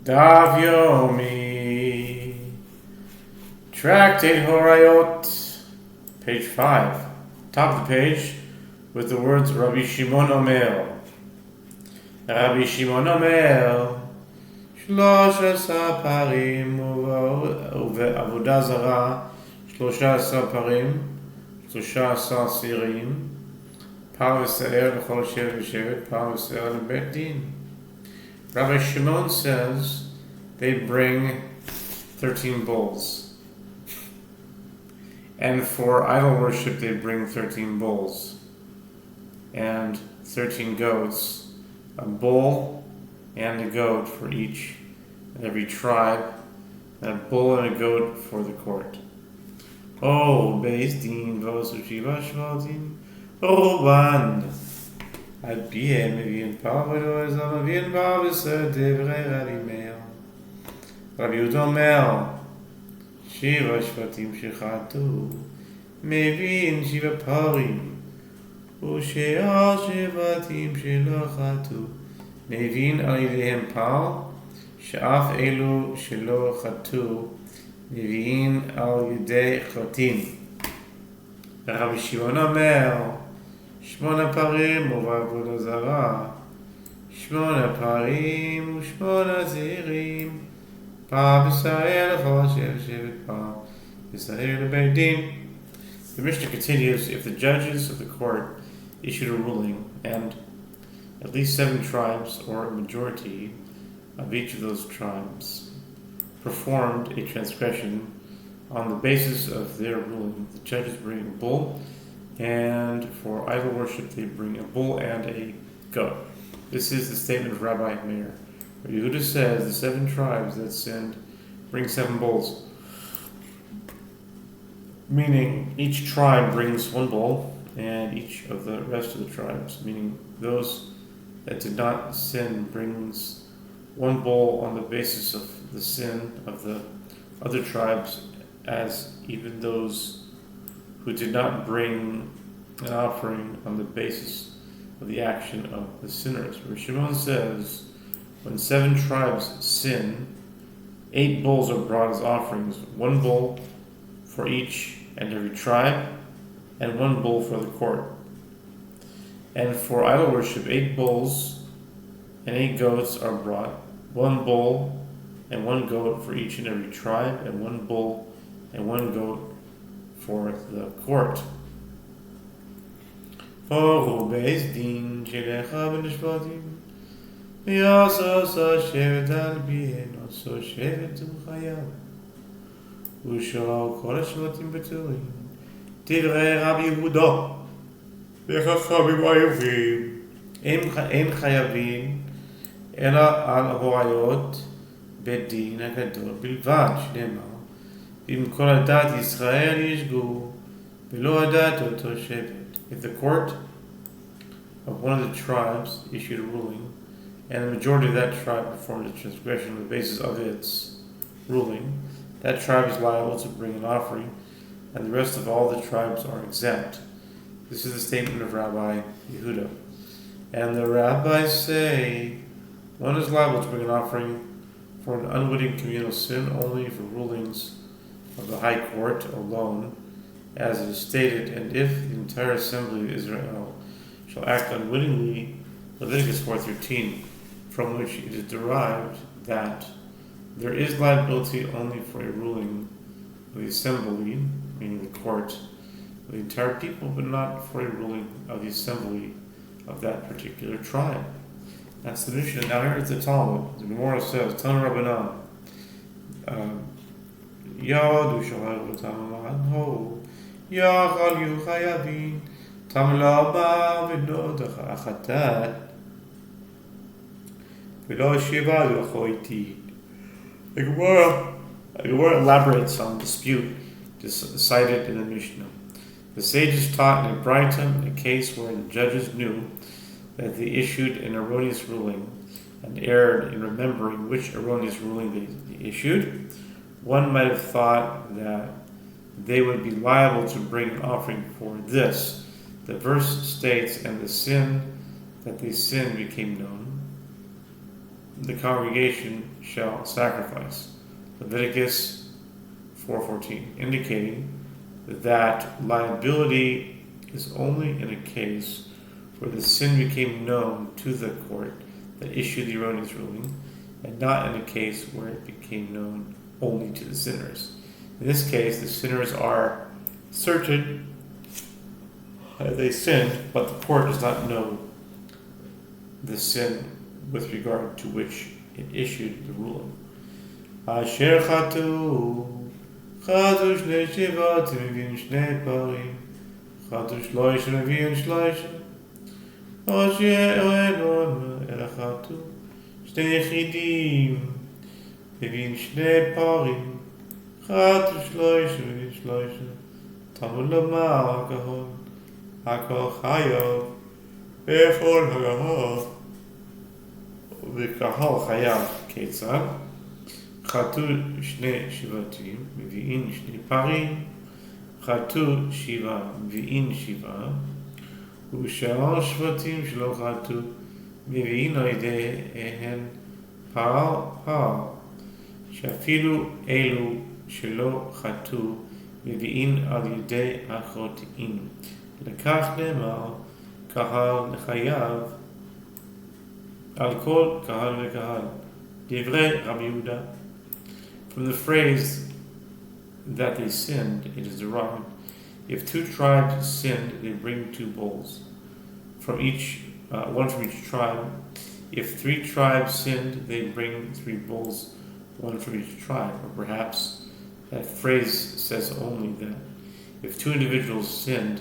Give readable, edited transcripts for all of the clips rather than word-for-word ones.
Daf Yomi, Tractate Horayot, page 5, top of the page, with the words Rabbi Shimon Omer. Rabbi Shimon Omer, Shlosha Parim Avodah Zara, Shlosha Parim, Shlosha Sirim, Par V'Se'er L'chol Shevet V'Shevet, Par V'Se'er L'Beit Din. Rabbi Shimon says they bring 13 bulls. And for idol worship they bring 13 bulls. And 13 goats, a bull and a goat for each and every tribe, and a bull and a goat for the court. Oh, Beis Din, Vosushiva Shvatim, oh, Band. על פיהם מביאים פר ולא עזר מביאים פר בסוד דברי רבי מאיר. רבי יהודה אומר, 7 שבטים שחטאו, מבין 7 פרים, ושאר שבטים שלא חטאו, מבין על ידיהם פר, שאף אלו שלא חטאו, מבין על ידי חוטאים. רבי שמעון אומר, 8 פרים ובעבודה זרה, 8 פרים ו8 זעירים, פר בישראל לכל שבט פר בישראל לבית דין. The Mishnah continues, if the judges of the court issued a ruling and at least 7 tribes or a majority of each of those tribes performed a transgression, on the basis of their ruling, the judges bring a bull, and for idol worship they bring a bull and a goat. This is the statement of Rabbi Meir. Yehuda says the 7 tribes that sinned bring 7 bulls, meaning each tribe brings 1 bull, and each of the rest of the tribes, meaning those that did not sin, brings 1 bull on the basis of the sin of the other tribes, as even those who did not bring an offering on the basis of the action of the sinners. Where Shimon says, when 7 tribes sin, 8 bulls are brought as offerings, 1 bull for each and every tribe, and 1 bull for the court. And for idol worship, 8 bulls and 8 goats are brought, 1 bull and 1 goat for each and every tribe, and 1 bull and 1 goat for the court. For Beis Din Shelecha B'Nishpatim, V'yasa Shevet al Pihen, Oso Shevet Uchayav, U'shal Kol HaShvatim B'Turim, Divrei Rabbi Yehuda, V'chachamim Ayuvim, Ein Chayavim, Ela al Horayot, Beit Din HaGadol Bilvad, Shneimar, אם כל הדת ישראל ישגו, ולא הדת אותו שבט. If the court of one of the tribes issued a ruling, and the majority of that tribe performed a transgression on the basis of its ruling, that tribe is liable to bring an offering, and the rest of all the tribes are exempt. This is the statement of Rabbi Yehuda. And the rabbis say, one is liable to bring an offering for an unwitting communal sin only for rulings of the high court alone, as it is stated, and if the entire assembly of Israel shall act unwittingly, Leviticus 4:13, from which it is derived that there is liability only for a ruling of the assembly, meaning the court, of the entire people, but not for a ruling of the assembly of that particular tribe. That's the Mishnah. Now here is the Talmud. The Gemara says, Tana Rabbanan, Yadu Shohar V'Tam Ho Yachal Yu Chayavin Tam Laba V'Nodach Achatat V'Lo Shiva L'Choiti. The Gemara elaborates on the dispute cited in the Mishnah. The sages taught in a Brighton a case where the judges knew that they issued an erroneous ruling and erred in remembering which erroneous ruling they issued. One might have thought that they would be liable to bring an offering for this. The verse states, and the sin that they sinned became known. the congregation shall sacrifice. Leviticus 4:14, indicating that liability is only in a case where the sin became known to the court that issued the erroneous ruling, and not in a case where it became known only to the sinners. In this case, the sinners are certain that they sinned, but the court does not know the sin with regard to which it issued the ruling. Asher chatu, chatu shnei shivat mevin shnei parim, chatu shloisha mevin shloisha, asher enon el chatu shnei yechidim mevin shnei parim, chatu shloisha mevin shloisha, tamud lomar hakahon, hakol chayav, bechol hagahah. וקהל חייב כיצד? חטאו שני שבטים, מביאים שני פרים, חטאו שבעה, מביאים שבעה, ושאר שבטים שלא חטאו, מביאים על ידיהם פעל, שאפילו אלו שלא חטאו, מביאים על ידי החוטאים. לכך נאמר, קהל חייב, Al kol kahal vekahal. Divrei Rabbi Yehuda. From the phrase that they sinned, it is derived. If two tribes sinned, they bring two bulls, from each, one from each tribe. If three tribes sinned, they bring three bulls, one from each tribe. Or perhaps that phrase says only that if two individuals sinned,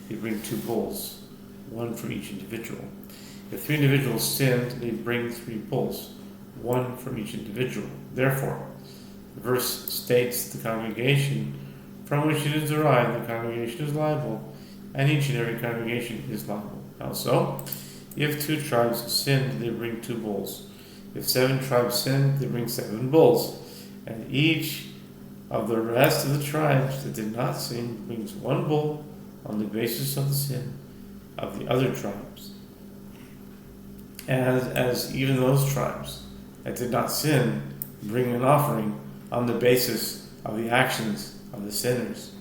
they bring two bulls, one from each individual. If three individuals sinned, they bring three bulls, one from each individual. Therefore, the verse states the congregation from which it is derived, the congregation is liable, and each and every congregation is liable. Also, if two tribes sinned, they bring two bulls. If 7 tribes sinned, they bring 7 bulls. And each of the rest of the tribes that did not sin brings 1 bull on the basis of the sin of the other tribes. As even those tribes that did not sin bring an offering on the basis of the actions of the sinners.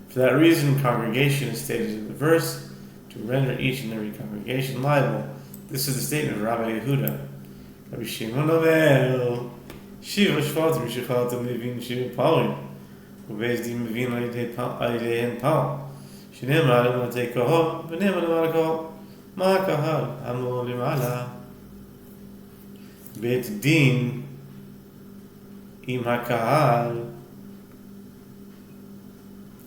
For that reason, congregation is stated in the verse to render each and every congregation liable. This is the statement of Rabbi Yehuda. Rabbi Shimon Omer, Shiva Shvatim Shechatim Levin Shiva Parim, Ubeis Din Levin Alidein Pal, Shinema Alimate Kohol, Benema Alimate מה הקהל אמור למעלה? בית דין עם הקהל,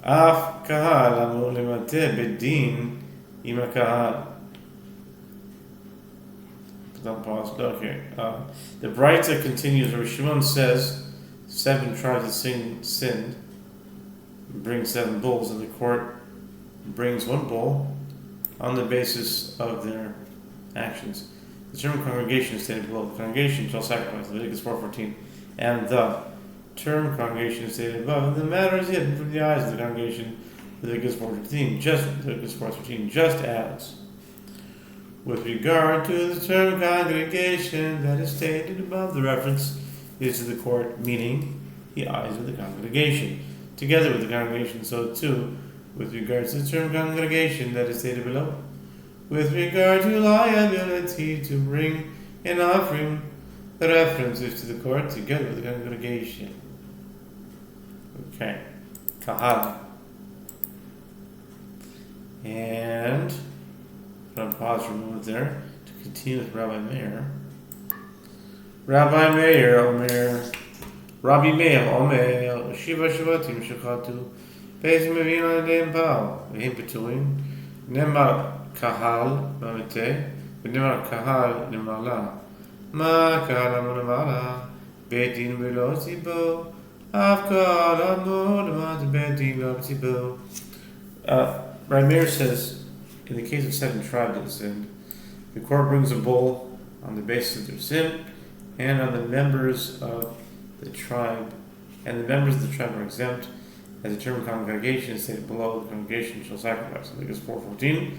אף קהל אמור למטה בית דין עם הקהל. Don't pause. Okay. The Braita continues. Rabbi Shimon says 7 tribes that sinned bring 7 bulls, and the court brings 1 bull on the basis of their actions. The term congregation is stated below. The congregation shall sacrifice, Leviticus 4:14, and the term congregation is stated above, and the matter is hidden from the eyes of the congregation, Leviticus 4:13, just as with regard to the term congregation that is stated above, the reference is to the court, meaning the eyes of the congregation. Together with the congregation, so too with regard to the term congregation that is stated below, with regard to liability to bring an offering, the reference is to the court together with the congregation. Okay, kahal. And I'm going to pause for a moment there to continue with Rabbi Meir. Rabbi Meir, Omer, Shiva Shvatim Shechatu, Beis Mevin Alidein Pal, V'him Peturim, Nemar Kahal Mamete, V'nemar Kahal Nemala, Ma Kahal Amor Nemala, Beit Din V'lo Tzibo, Av Kahal Amor Nemala, Beit Din V'lo Tzibo. Rabbi Meir says, in the case of 7 tribes that sinned, the court brings a bull on the basis of their sin, and on the members of the tribe, and the members of the tribe are exempt. As the term congregation is stated below, the congregation shall sacrifice, Leviticus 4:14,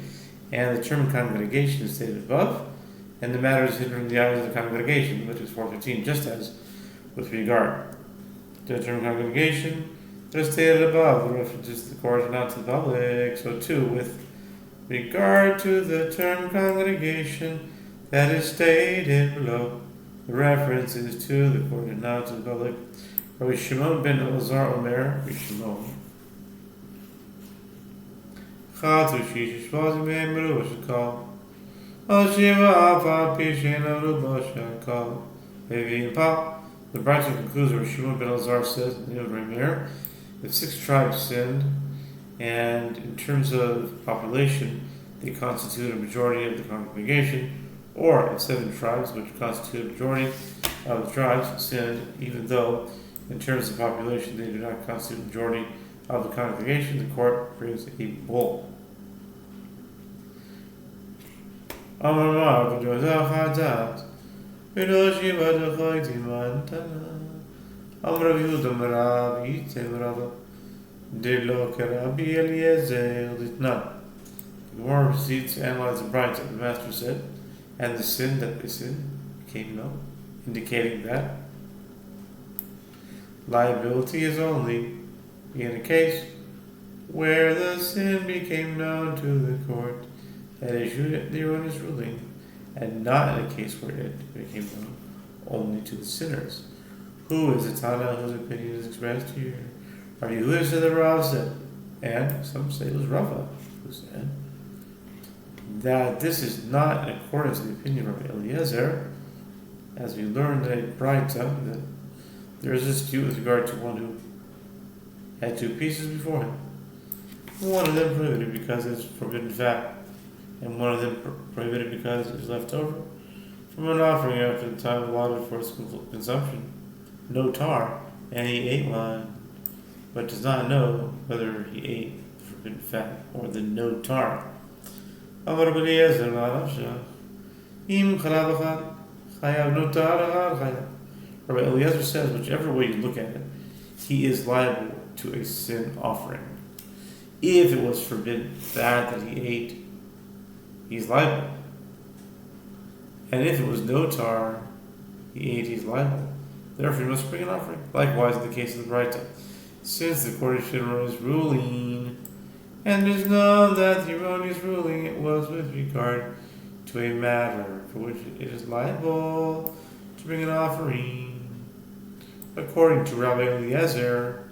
and the term congregation is stated above, and the matter is hidden from the eyes of the congregation, Leviticus 4:15, just as with regard to the term congregation, just stated above, the references to the court and not to the public. So too, with regard to the term congregation that is stated below, the reference is to the court and not to the public. Rabbi Shimon ben Elazar Omer, Rabbi Shimon. Chatu shish shvazim me'emru v'shakal. Al-shiva afal pishin aruba shakal. Maybe in Pop, the Brisa concludes where Shimon ben Elazar says in the Omer, if 6 tribes sinned, and in terms of population, they constitute a majority of the congregation, or if 7 tribes, which constitute a majority of the tribes, sinned, even though in terms of population they do not constitute a majority of the congregation, the court brings a bull. The Gemara proceeds to analyze the Brisa. The Master said, and the sin that they sinned became known, indicating that liability is only in a case where the sin became known to the court that issued the erroneous ruling, and not in a case where it became known only to the sinners. Who is the Tana whose opinion is expressed here? Are you who said the Rav said? And some say it was Rava who said that this is not in accordance with the opinion of Eliezer, as we learned in Brisa that there is a dispute with regard to one who had 2 pieces before him. One of them prohibited because it's forbidden fat, and one of them prohibited because it's left over from an offering after the time allotted for its consumption. No tar, and he ate one, but does not know whether he ate the forbidden fat or the no tar. Rabbi Eliezer says, whichever way you look at it, he is liable to a sin offering. If it was forbidden fat that he ate, he's liable. And if it was no tar he ate, he's liable. Therefore, he must bring an offering. Likewise, in the case of the Brisa, since the court issued an erroneous ruling, and it is known that the erroneous ruling was with regard to a matter for which it is liable to bring an offering. According to Rabbi Eliezer,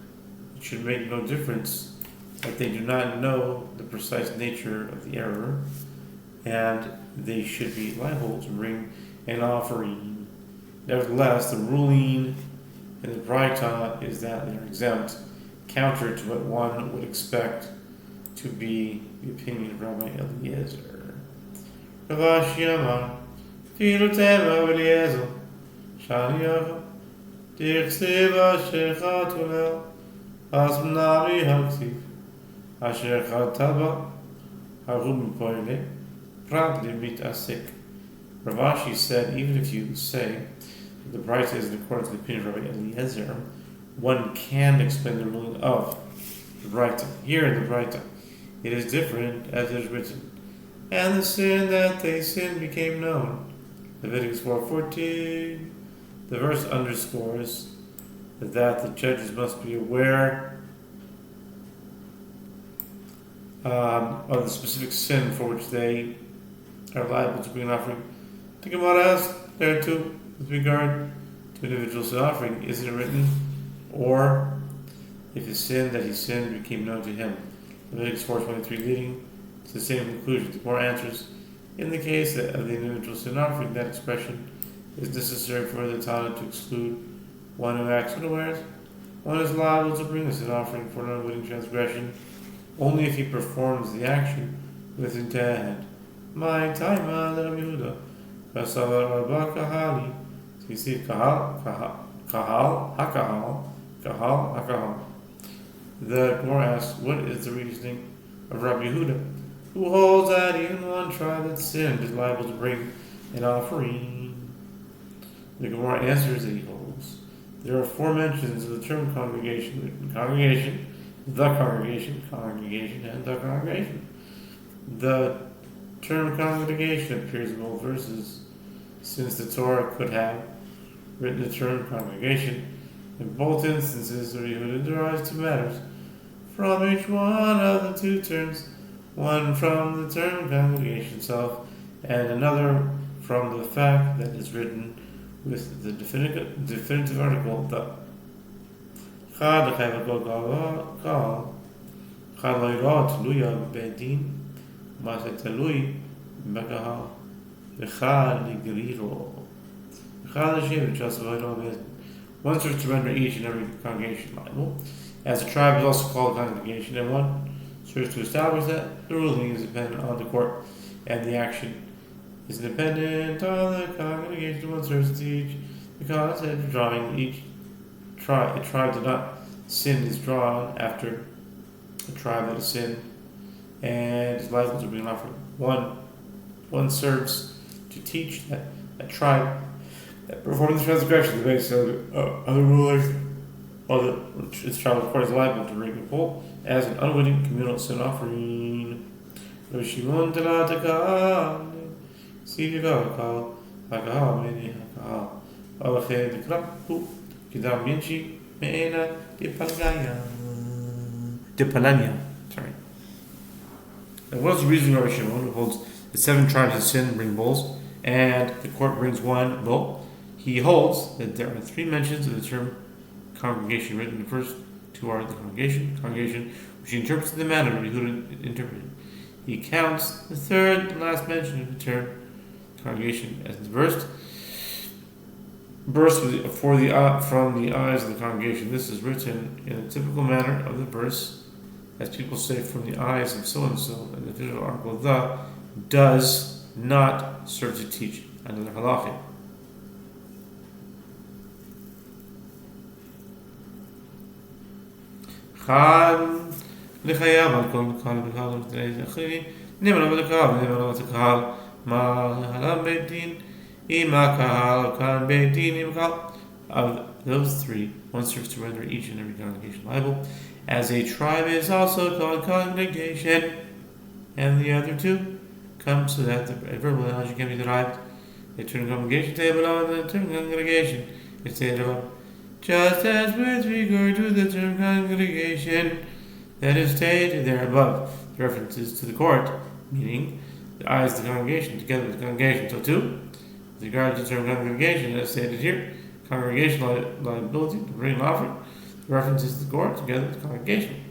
it should make no difference that they do not know the precise nature of the error, and they should be liable to bring an offering. Nevertheless, the ruling in the Brisa is that they are exempt, counter to what one would expect to be the opinion of Rabbi Eliezer. Ravashi Amar, Filutem Rabbi Eliezer, Shani Yachah, Dirksiva Shechatulel, Asmnari Haksif, Asher Chataba, Harum Poile, Prat Limit Asik. Ravashi said, even if you say that the Brisa is in accordance with the opinion of Rabbi Eliezer, one can explain the ruling of the Brisa. Here in the Brisa, it is different, as it is written, and the sin that they sinned became known. Leviticus 4:14. The verse underscores that the judges must be aware of the specific sin for which they are liable to bring an offering. The Gemara asks there too, with regard to individual sin offering, is it written, or if the sin that he sinned became known to him? Leviticus 4:23 leading to the same conclusion. The Gemara answers, in the case of the individual sin offering, that expression is necessary for the Tana to exclude one who acts unawares. One is liable to bring a sin offering for an unwitting transgression only if he performs the action with intent. My time on Yehuda. Kasavar Arba Kahali. So you see Kahal, Hakahal. The Gemara asks, what is the reasoning of Rabbi Yehuda, who holds that even one tribe that sinned is liable to bring an offering? The Gemara answers that he holds there are 4 mentions of the term congregation: congregation, the congregation, congregation, and the congregation. The term congregation appears in both verses since the Torah could have written the term congregation. In both instances, the Yehuda derives two matters from each one of the two terms, one from the term congregation itself, and another from the fact that is written with the definitive article the. One serves to render each and every congregation liable, as the tribe is also called a congregation, and one serves to establish that the ruling is dependent on the court, and the action is dependent on the congregation. One serves to teach the concept of drawing each tribe. A tribe that not sin is drawn after a tribe that has sinned, and is liable to bring an offering. One serves to teach that a tribe that performs the transgression, the base of the ruler of its tribal court is liable to bring a bull as an unwitting communal sin offering. Sorry. And what is the reason Rabbi Shimon holds the 7 tribes of sin bring bulls, and the court brings one bull? He holds that there are 3 mentions of the term congregation written. The first 2 are the congregation, which he interprets in the manner Yehuda interpreted. He counts the third and last mention of the term congregation as the burst from the eyes of the congregation. This is written in a typical manner of the verse, as people say, from the eyes of so and so, and the visual article the does not serve to teach another halacha. לחייב על כל קהל וקהל ותנאי אחרים נאמר לקהל ונאמר לקהל מה להלם בית דין עם הקהל כאן בית דין עם קהל. Of those 3, one serves to render each and every congregation liable, as a tribe is also called congregation, and the other 2 come so that the verbal analogy can be derived. The term congregation table on the term congregation is stated above. Just as with regard to the term congregation that is stated there above, the references to the court, meaning the eyes of the congregation together with the congregation. So too, with regard to the term congregation as stated here, congregation liability to bring an offering, the references to the court together with the congregation.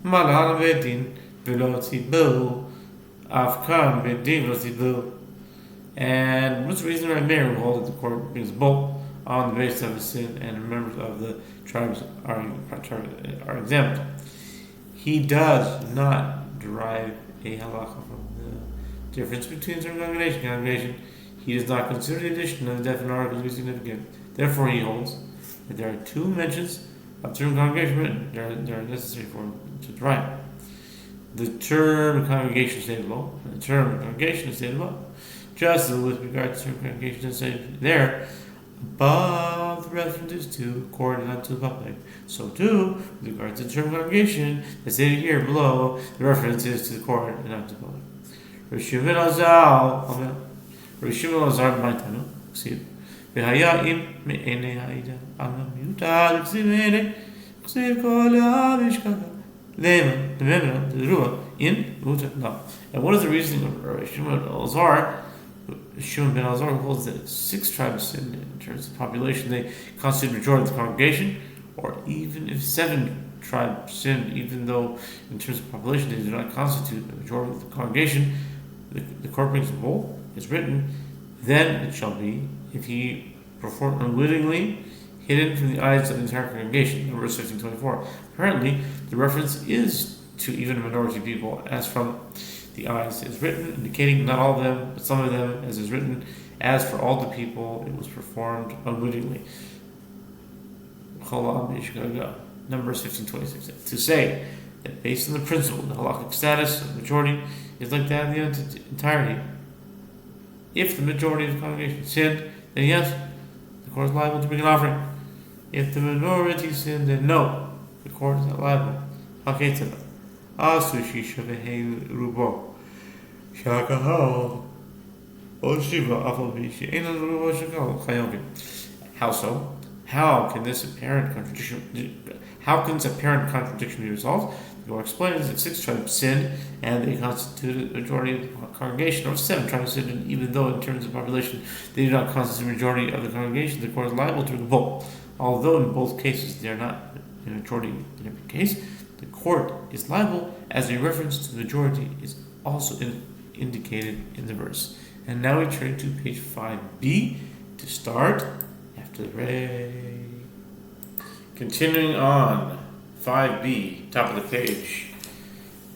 Malhan Bedin Velocibu Afkan Bedin Velocibu. And what's the reason right there we hold that the court brings bull on the basis of a sin and members of the tribes are exempt? He does not derive a halacha from the difference between term congregation. He does not consider the addition of the definite article to be significant. Therefore, he holds that there are 2 mentions of term congregation written. They are necessary for him to derive. The term congregation is stated below, and the term congregation is stated above. Just as with regard to the term congregation is stated there, above the references to court and not to the public. So too, with regard to the term congregation, as stated here below, the reference is to the court and not to the public. Rishimon Azar Maitanu, see. והיה אם מעיני העדה על המיותר כסיב מעיני כסיב כל המשכחה לממנה תדרוה in muta no. And what is the reasoning of Shimon ben Elazar holds that 6 tribes sin in terms of population they constitute the majority of the congregation, or even if 7 tribes sin, even though in terms of population they do not constitute the majority of the congregation, the court brings a bull is written, then it shall be, if he performed unwittingly, hidden from the eyes of the entire congregation. Verse 15:24. Apparently, the reference is to even a minority of people, as from the eyes is written, indicating not all of them, but some of them, as is written, as for all the people, it was performed unwittingly. Numbers 15:26. To say that based on the principle, the halakhic status of the majority is like that of the entirety. If the majority of the congregation sinned, then yes, the court is liable to bring an offering. If the minority sinned, then no, the court is not liable. Haketana. Asushi shavehein rubo. Shakahao. Oshiva afalbishi. Enan rubo shakao. Chayogi. How so? How can this apparent contradiction be resolved? The Gemara explains that 6 tribes sinned and they constituted a majority of the congregation, or 7 tribes sinned, and even though in terms of population they do not constitute a majority of the congregation, the court is liable to bring a bull. Although in both cases they are not a majority in every case, the court is liable as a reference to the majority is also indicated in the verse. And now we turn to page 5b to start after the break. Continuing on, 5b, top of the page,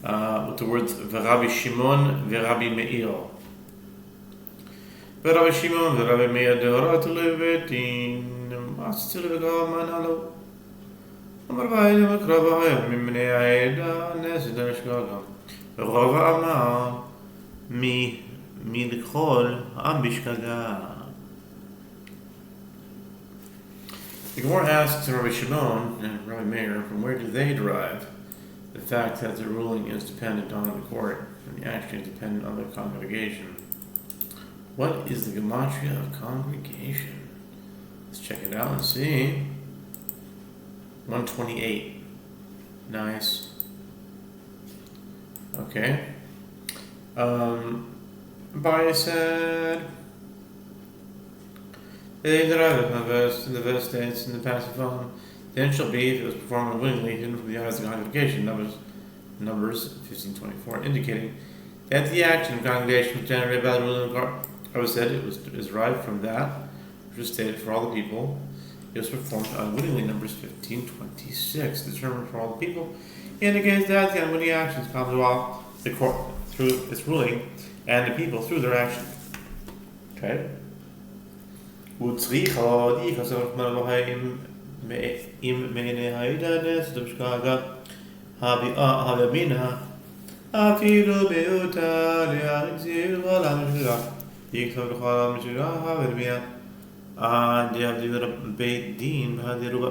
with the words V'Rabbi Shimon V'Rabbi Meir. V'Rabbi Shimon V'Rabbi Meir dehorat levetin mastil v'gam manalo. Amar v'ayim v'kravayim mimnei ha'eda nesid ha'mishkagam. V'Rava amar mi l'chol ha'am bishkagam. The Gemara asks Rabbi Shimon and Rabbi Meir, from where do they derive the fact that the ruling is dependent on the court and the action is dependent on the congregation? What is the gematria of congregation? Let's check it out and see. 128. Nice. Okay. Abaye said, they derive it from the verse states in the passive form, then shall be, if it was performed unwittingly, hidden from the eyes of the congregation, Numbers 15:24, indicating that the action of congregation was generated by the ruling of the court. I was said it was derived from that, which was stated for all the people. It was performed unwittingly, Numbers 15:26, determined for all the people, indicates that the unwitting actions come to all the court through its ruling, and the people through their action. Okay? וצריכה יכסף מלבהם עם מעיני העידנס דבשקגה הבינה אפילו באותה להחזיר כל המשגה יכתוב לכל המשגה הרביעה עד יבדיל בית דין בהדירובה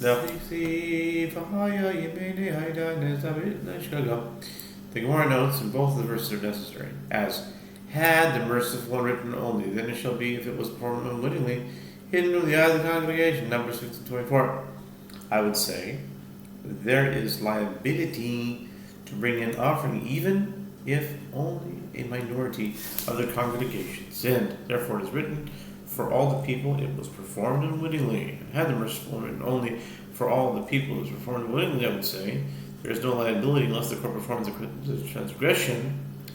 להחזיף החיה עם מעיני העידנס דבשקגה. The Gemara notes in both of the verses are necessary, as had the merciful one written only, then it shall be, if it was performed unwittingly, hidden from the eyes of the congregation. Numbers 15:24. I would say there is liability to bring an offering, even if only a minority of the congregation sinned. Therefore, it is written, for all the people it was performed unwittingly. And had the merciful one written only, for all the people it was performed unwittingly, I would say there is no liability unless the court performs the transgression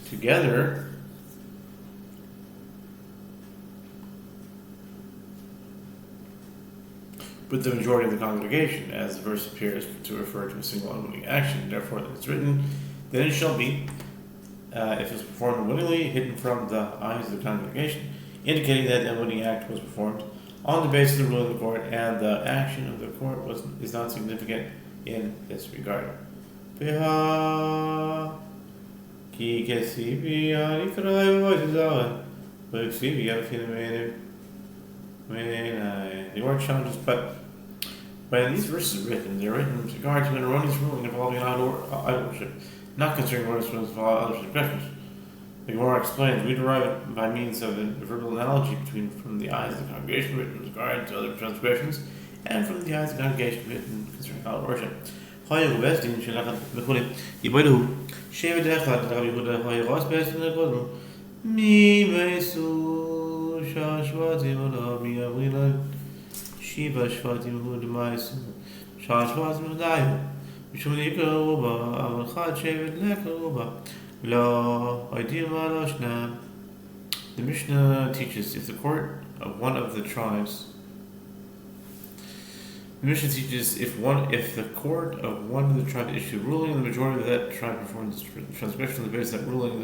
together with the majority of the congregation, as the verse appears to refer to a single unwitting action. Therefore, it's written, then it shall be, if it's performed unwittingly, hidden from the eyes of the congregation, indicating that the unwitting act was performed on the basis of the ruling of the court, and the action of the court is not significant in this regard. The word challenges, but when these verses are written, they're written with regard to an erroneous ruling involving idol worship, not concerning erroneous rulings involving other transgressions. The Gemara explains, we derive it by means of a verbal analogy from the eyes of the congregation written with regard to other transgressions, and from the eyes of the congregation written concerning idol worship. Horayot ובסדין שלחת וכו' יבואו שבט אחד לרב יהודה הורayot בסדין לקודמו מי מייסו שבטים ולא מי אברילה שבע שבטים הוא דמייסו שבטים ודאיו משום יקראו בה אבל אחד שבט לקראו בה לא היידים על השנם. The Mishnah teaches if the court of one of the tribes The Mishnah teaches if the court of one of the tribes issued ruling and the majority of that tribe performed the transgression on the basis of that ruling,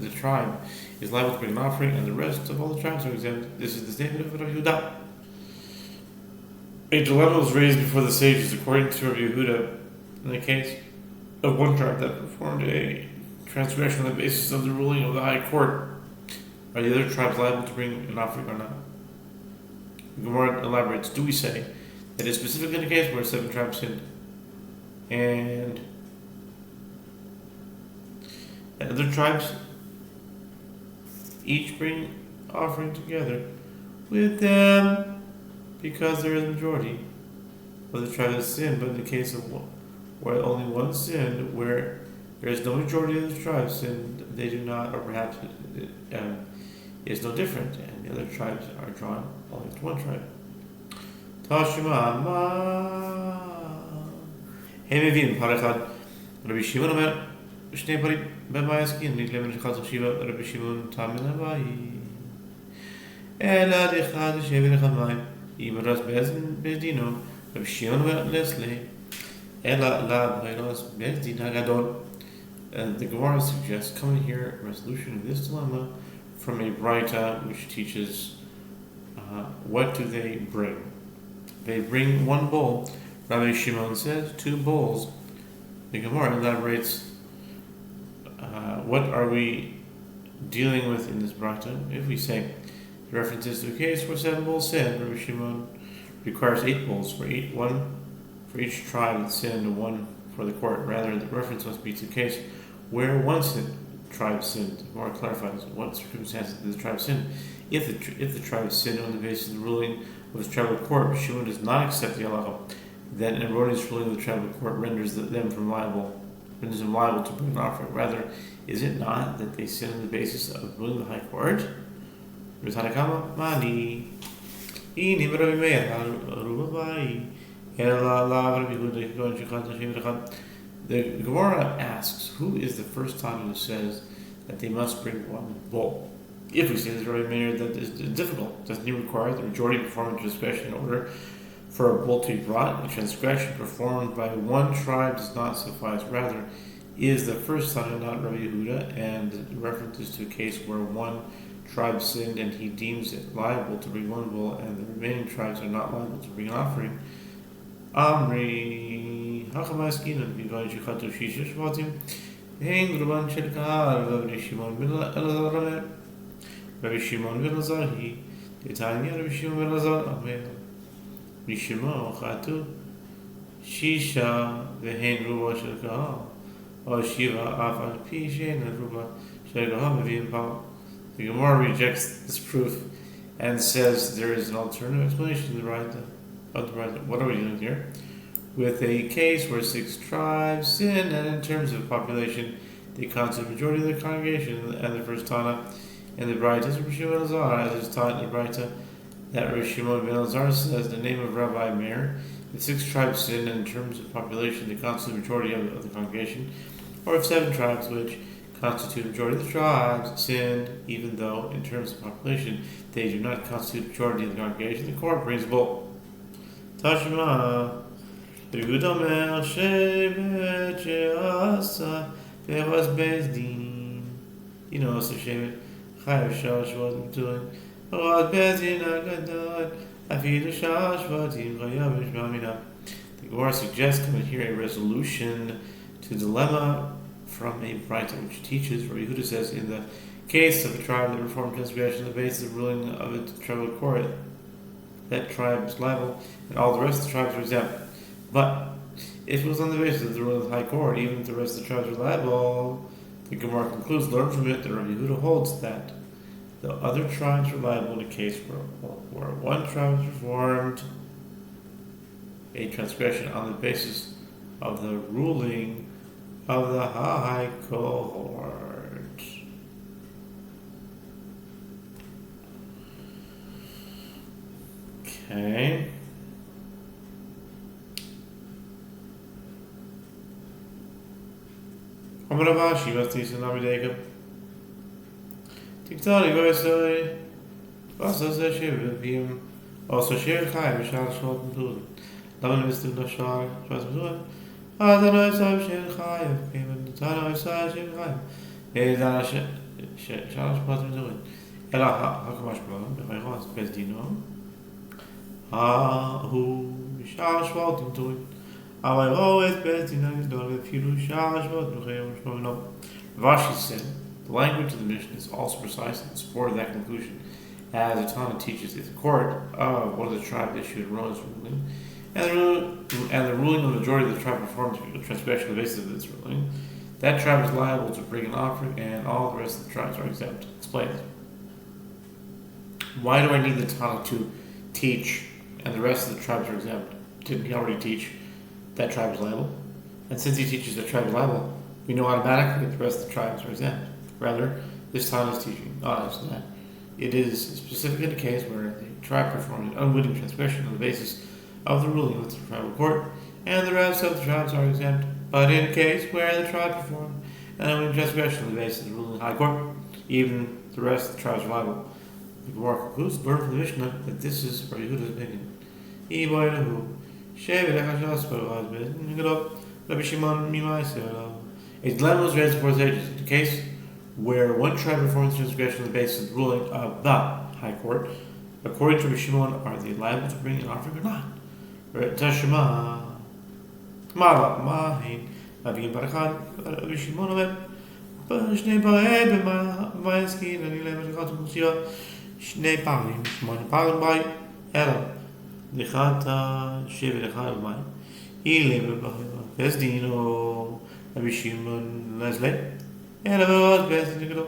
the tribe is liable to bring an offering, and the rest of all the tribes are exempt. This is the statement of Rabbi Yehuda. A dilemma was raised before the sages according to Rabbi Yehuda in the case of one tribe that performed a transgression on the basis of the ruling of the high court. Are the other tribes liable to bring an offering or not? The Gemara elaborates, do we say It is specifically the case where 7 tribes sinned. And other tribes each bring offering together with them because there is a majority of the tribe that sinned. But in the case of where only one sinned, where there is no majority of the tribes sinned, they do not, or perhaps it is no different, and the other tribes are drawn only to one tribe. Tashima ma Hemevin Parachad Rabbi Shimon Omer Shnei Parim Bemayaskin Niklemen Shechaz Shiva Rabbi Shimon Tamin Abai Ela Dechad Shevin Chamayim Imaras Bezdino Rabbi Shimon Omer Leslie Ela La Bairos Bezdin Hagadol. The Gemara suggests coming here a resolution of this dilemma from a Braita which teaches what do they bring? They bring one bowl. Rabbi Shimon says 2 bowls. The Gemara elaborates what are we dealing with in this Braita. If we say the reference is to a case where 7 bowls sinned, Rabbi Shimon requires 8 bowls for each tribe that sinned and 1 for the court. Rather, the reference must be to a case where one tribe sinned. The Gemara clarifies what circumstances did the tribe sin. If the tribe sinned on the basis of the ruling of his tribal court, Shimon does not accept the halacha, then an erroneous ruling of the tribal court renders them liable to bring an offering. Rather, is it not that they sin on the basis of ruling the high court? The Gemara asks, who is the first time who says that they must bring one bowl? If we say this Rabbi Meir, that is difficult. Doesn't he require the majority perform a transgression in order for a bowl to be brought? A transgression performed by one tribe does not suffice. Rather, is the first son not Rabbi Yehuda, and the reference is to a case where one tribe sinned and he deems it liable to bring one bowl, and the remaining tribes are not liable to bring an offering. Amri, Hachamaskinan, Bivan Shikatu Shisha Shvatim, Hein Ruban Shilkar, Rabbi Shimon bin Elazar, Rabbi Shimon bin Elazar, he, Titania, Rabbi Shimon bin Elazar, Amen. Rishimo, Chatu, Shisha, Vehain Ruba Shilkar, or Shiva, Afal Pishin, and Ruba Shilkar, Mavim Pal. The Gemara rejects this proof and says there is an alternative explanation to the right. What are we doing here? With a case where 6 tribes sin, and in terms of population, they constitute the majority of the congregation, and the first Tana in the Braita is Rabbi Shimon ben Elazar, as is taught in the Braita that Rabbi Shimon ben Elazar says the name of Rabbi Meir. If 6 tribes sin, and in terms of population, they constitute the majority of the congregation, or if 7 tribes, which constitute the majority of the tribes, sinned, even though in terms of population they do not constitute the majority of the congregation, the court brings a bowl. Tashma, the Gudomer Shevet Sheasa, there was Bezdin. You know, so Shevet Chayav Shash wasn't doing. Was Bezdin Agadol, Afidu Shash Vatim Chayav Shmamina. The Gemara suggests coming here a resolution to the dilemma from a Braita which teaches, where Yehuda says, in the case of a tribe that performed transgression on the basis of ruling of its tribal court, that tribe is liable, and all the rest of the tribes are exempt. But if it was on the basis of the ruling of the high court, even if the rest of the tribes are liable, the Gemara concludes, learn from it that Rabbi Yehuda holds that the other tribes are liable in a case where one tribe has performed a transgression on the basis of the ruling of the high court. Okay. Amravashi was this in Abideka. Tiktari Goisoi. Also says she will be him. Also, she will hide Michelle Short and Tool. Laman Mr. Nashar, Trasmuan. I don't know if I'm Shin Chayev came in the Tana of Saj Shin Chayev. Is that a Shalash Pattern doing? Ella Hakamash Blom, if I was Bezdino. Who Shalash Walton to it. I always Bezdino is done with Fidu Shalash Walton. Vashi said, the language of the mission is also precise in support of that conclusion. As the Tana teaches, if the court of one of the tribes issued a erroneous ruling, and the ruling of the majority of the tribe performs a transgression on the basis of this ruling, that tribe is liable to bring an offering, and all the rest of the tribes are exempt. Explain. Why do I need the Tana to teach, and the rest of the tribes are exempt? Didn't he already teach that tribe is liable? And since he teaches that tribe is liable, we know automatically that the rest of the tribes are exempt. Rather, this Tana is teaching us that it is specific in a case where the tribe performed an unwitting transgression on the basis of the ruling of the tribal court, and the rest of the tribes are exempt. But in a case where the tribe performed an unwitting transgression on the basis of the ruling of the high court, even the rest of the tribes are liable. The Gemara concludes, learn from the Mishnah that this is Rabbi Yehuda's opinion. A dilemma was raised before the sages. In a case where one tribe performs transgression on the basis of the ruling of the high court, according to Rabbi Shimon, are they liable to bring an offering or not? Tashma Mala Mahin Rabbi Barakad Rabbi Shimon Shnei Bae B'Mayaskin and Ilem Shachatu Musia Shnei Palim Shmon Palim Bai Ela Lichata Shevet Echad Bai Ilem Bezdino Rabbi Shimon Leslie Ela Bezdino.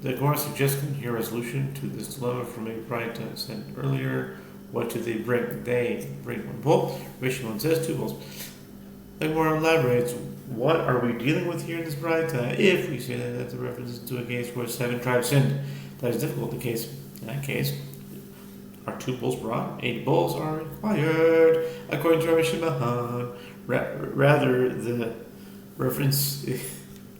The Gemara suggests here a resolution to this dilemma from a Braita said earlier. What do they bring? They bring one bull. Rabbi Shimon says 2 bulls. The Gemara elaborates, what are we dealing with here in this Braita? If we say that the reference is to a case where 7 tribes sinned, that is difficult. The case in that case, are 2 bulls brought? 8 bulls are required, according to Rabbi Shimon. Rather, the reference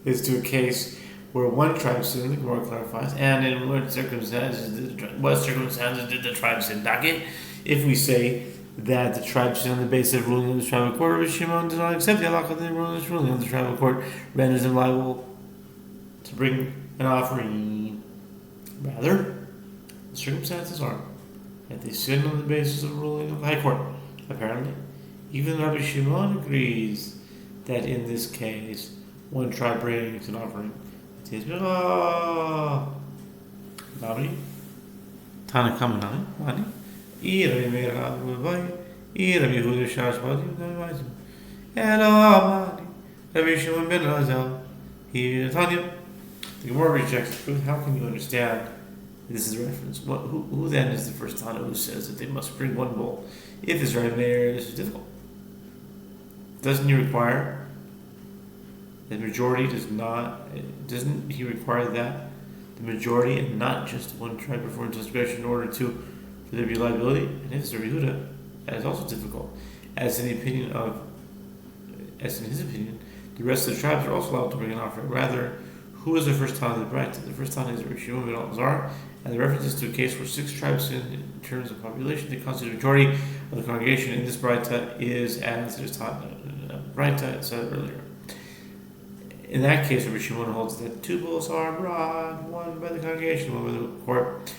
is to a case where 1 tribe sinned, the Gemara clarifies, and in what circumstances did the tribe sin? If we say that the tribe sinned on the basis of ruling of the tribal court, Rabbi Shimon does not accept the halakha that the ruling of the tribal court renders them liable to bring an offering. Rather, the circumstances are that they sinned on the basis of the ruling of the high court. Apparently, even Rabbi Shimon agrees that in this case, 1 tribe brings an offering. Nami Tana Kamanai, Mani, Ira Mera Bai, Ira Yehuda Shashbadi, Navizim, Ela Mani, Rabbi Shimon ben Razal, here Tanya. The Gemara rejects the truth. How can you understand this is a reference? Who then is the first Tana who says that they must bring 1 bull? If it's right there, this is difficult. Doesn't he require? The majority doesn't he require that the majority and not just 1 tribe perform transgression in order for there to be liability? And if it's Rabbi Yehuda, that is also difficult. As in his opinion, the rest of the tribes are also allowed to bring an offering. Rather, who is the first Tana of the Braita? The first Tana is Rabbi Shimon ben Elazar, and the reference is to a case where 6 tribes in terms of population, they constitute the majority of the congregation. In this Braita is as it is taught in the Braita said earlier. In that case, Rabbi Shimon holds that 2 bulls are brought, 1 by the congregation, 1 by the court.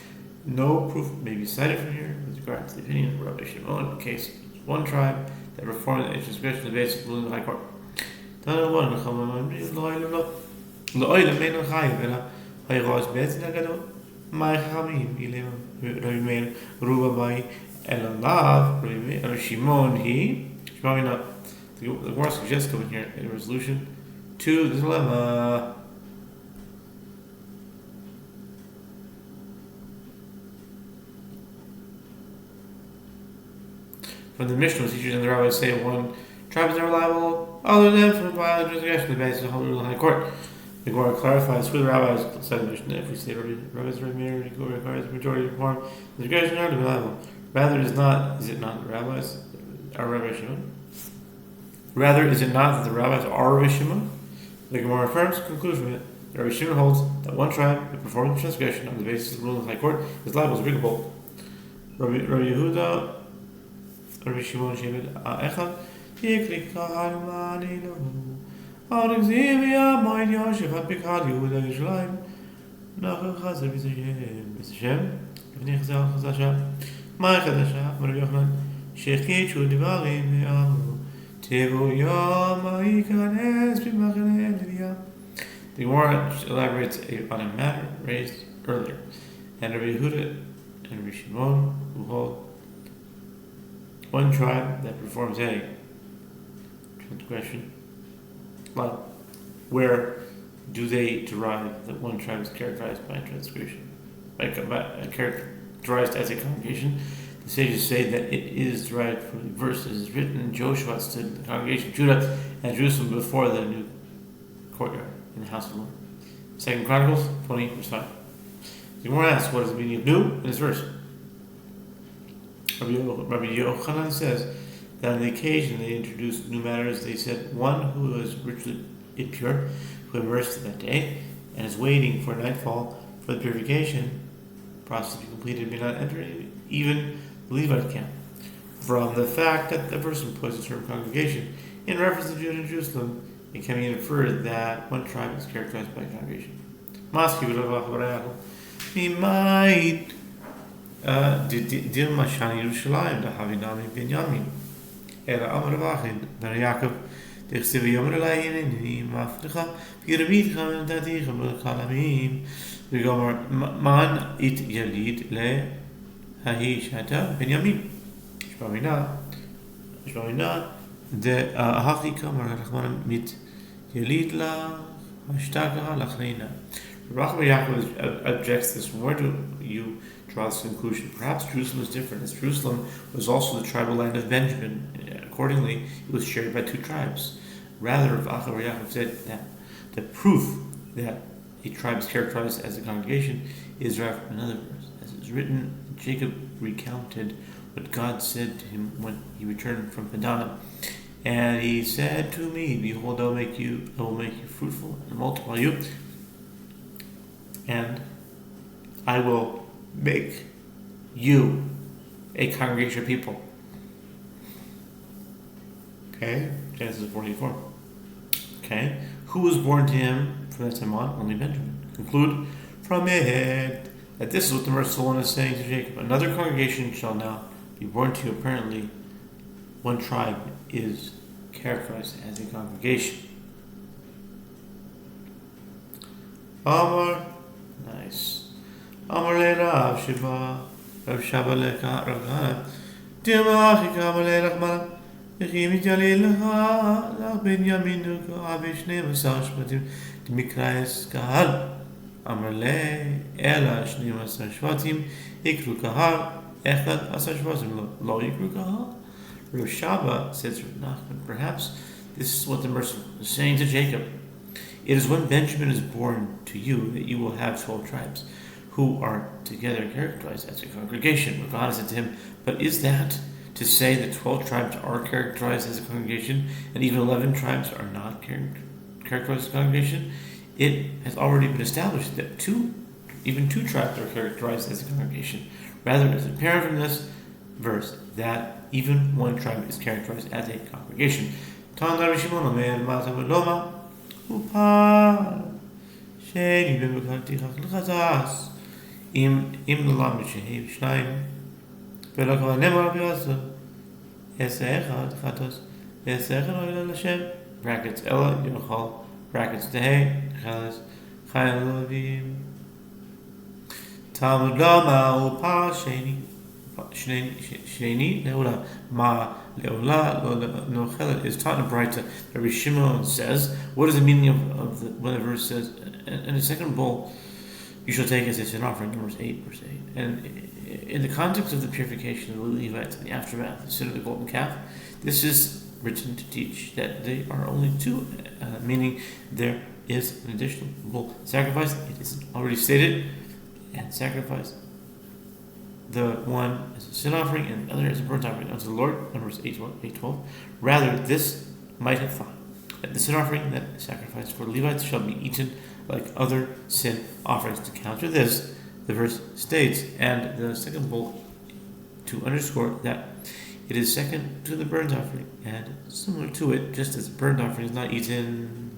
No proof may be cited from here with regard to the opinion of Rabbi Shimon. In case 1 tribe that performed a transgression of the basis of ruling of the high court. The Gemara suggests coming here in resolution to the dilemma. From the Mishnah, teachers and the rabbis say 1 tribe is never liable, other than for violent transgression on the basis of the ruling of the high court. The Gemara clarifies who the rabbis said the Mishnah. If we say rabbis are married, the Gemara requires the majority to perform the transgression are to be liable. Rather, is it not the rabbis are Rabbi Shimon? Rather, is it not that the rabbis are Rabbi Shimon? The Gemara affirms the conclusion of it. Rabbi Shimon holds that 1 tribe that performs transgression on the basis of the ruling of the high court is liable to bring a bull. Rabbi Yehuda, Rabbi Shimon Shevet Echad, Yikli Kahal Mani Lahu, Arexivia Moed Yosef Apikad Yehuda Yishlaim, Nachal Chazer B'Shem, V'nei Chazal Chazasha, Mai Chadasha, Rabbi Yochanan, Shechichu Divarim Ve'amu. The Gemara elaborates on a matter raised earlier, and Rabbi Yehuda and Rabbi Shimon who hold one tribe that performs a transgression, like where do they derive that one tribe is characterized by transgression, characterized as a congregation? The sages say that it is derived from the verses written in Yehoshua stood in the congregation of Judah and Jerusalem before the new courtyard in the house of the Lord. 2 Chronicles 20, verse 5. The Gemara asks, what is the meaning of new in this verse? Rabbi Yochanan says that on the occasion they introduced new matters, they said, one who is ritually impure, who immersed that day, and is waiting for nightfall for the purification process to be completed, may not enter even the Levite camp. From the fact that the person employs the term congregation in reference to Judah and Jerusalem, it can be inferred that one tribe is characterized by a congregation. Mimait Dilma Shani Yerushalayim da Havinami Binyamin Era Amar Vachid Bar Yaakov Dechsev Yom Relayim Mafricha Piramid Chamen Dadich Kalamim Vigomar Man It Yalid Le Hahi Shata Binyamin Shbamina De Hachi Kamar Rachman Mit Yalid La Hashtaka Lachreina. Rabbi Yaakov objects this. From where do you draw this conclusion? Perhaps Jerusalem is different, as Jerusalem was also the tribal land of Benjamin. Accordingly, it was shared by two tribes. Rather, Rabbi Yaakov said that the proof that a tribe is characterized as a congregation is derived from another verse. As it is written, Jacob recounted what God said to him when he returned from Padan. And he said to me, behold, I will make you fruitful and multiply you, and I will make you a congregation of people. Okay, Genesis 44. Okay, who was born to him from that time on? Only Benjamin. Conclude from it that this is what the merciful one is saying to Jacob. Another congregation shall now be born to you. Apparently, one tribe is characterized as a congregation. Amar. Nice. Amar le Rav Shiva, Rav Shaba le Rav Dimachi Kamar le Rachmana, Yechim Yalil Lecha, Lach Ben Yaminu Avish Nemasar Shvatim, Dimikrayes Kahal. Amar le Ela Shnemasar Shvatim, Ikru Kahal, Echad Asar Shvatim, Lo Ikru Kahal. Rav Shaba says, Nachman, perhaps this is what the merciful is saying to Jacob. It is when Benjamin is born to you that you will have 12 tribes, who are together characterized as a congregation. But God said to him, but is that to say that 12 tribes are characterized as a congregation, and even 11 tribes are not characterized as a congregation? It has already been established that even two tribes are characterized as a congregation. Rather, it is apparent from this verse that even one tribe is characterized as a congregation. Upal Sheni Bemukati Chazas Im Lam Shehev Shnaim Velakva Nemar Biasa Esechad Chatos Esechad Oila Lashem brackets Ella Yochal brackets Tehei Chalas Chayal Lovim Talmud Lama Upal Sheni Leula Ma Leula Nochelet is taught in Braita. Rabbi Shimon says, what is the meaning of when the verse says, and the second bowl you shall take as a sin offering, Numbers 8, verse 8. And in the context of the purification of the Levites in the aftermath, the sin of the golden calf, this is written to teach that they are only two, meaning there is an additional bull sacrifice. It is already stated, and sacrifice. The one is a sin offering and the other is a burnt offering unto the Lord, Numbers 8:12. Rather, this might have thought that the sin offering that is sacrificed for the Levites shall be eaten like other sin offerings. To counter this, the verse states, and the second bowl, to underscore that it is second to the burnt offering and similar to it, just as the burnt offering is not eaten